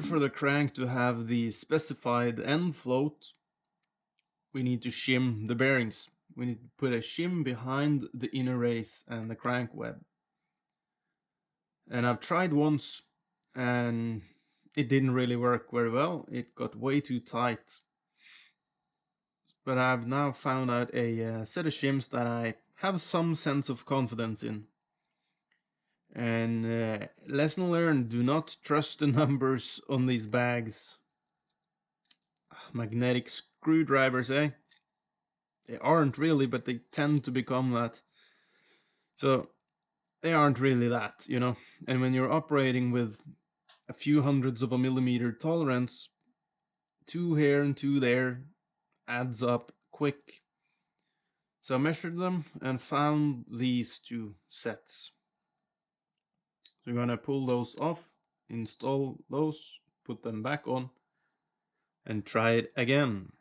for the crank to have the specified end float, we need to shim the bearings. We need to put a shim behind the inner race and the crank web. And I've tried once and it didn't really work very well. It got way too tight. But I've now found out a set of shims that I have some sense of confidence in. And lesson learned, do not trust the numbers on these bags. Magnetic screwdrivers, eh? They aren't really, but they tend to become that. So they aren't really that, you know. And when you're operating with a few hundreds of a millimeter tolerance, 2 here and 2 there adds up quick. So I measured them and found these 2 sets. So we're gonna pull those off, install those, put them back on, and try it again.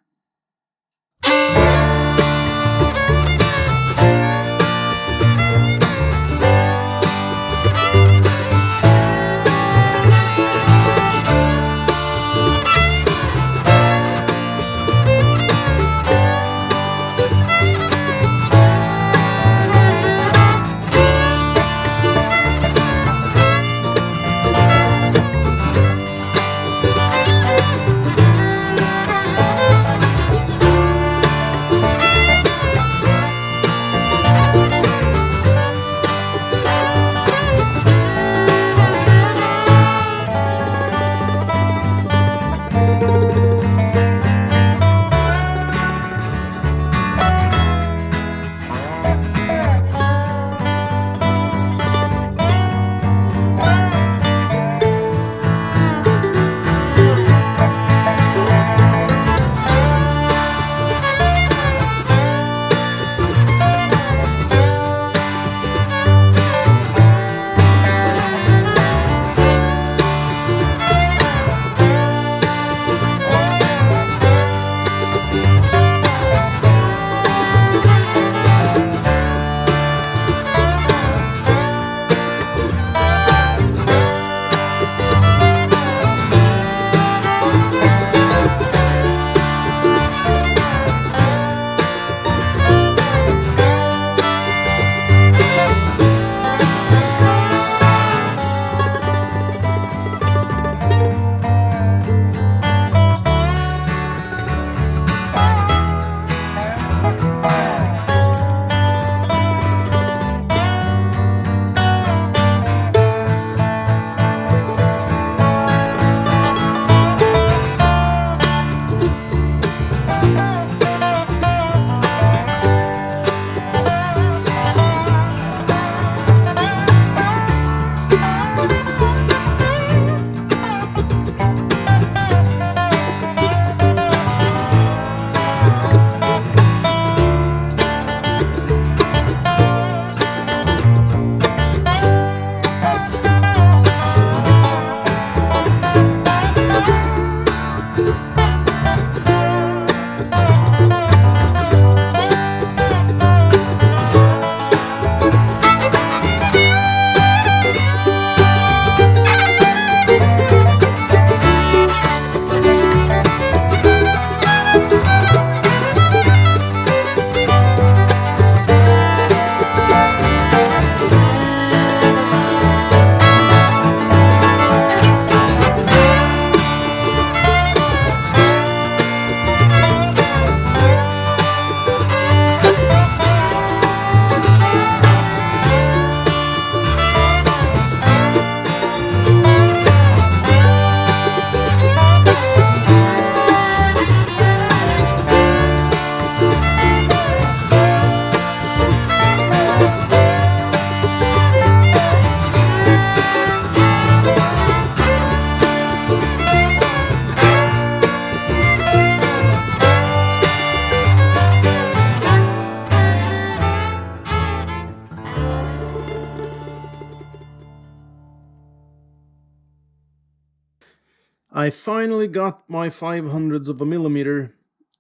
I finally got my 500ths of a millimeter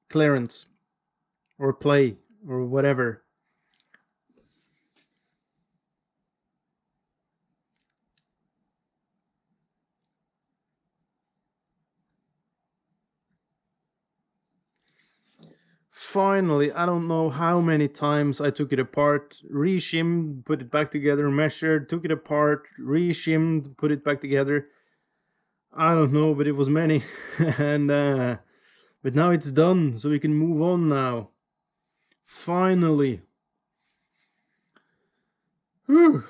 clearance, or play, or whatever. finally, I don't know how many times I took it apart, re-shimmed, put it back together, measured, took it apart, re-shimmed, put it back together. I don't know, but it was many. And but now it's done, so we can move on now. Finally. Whew.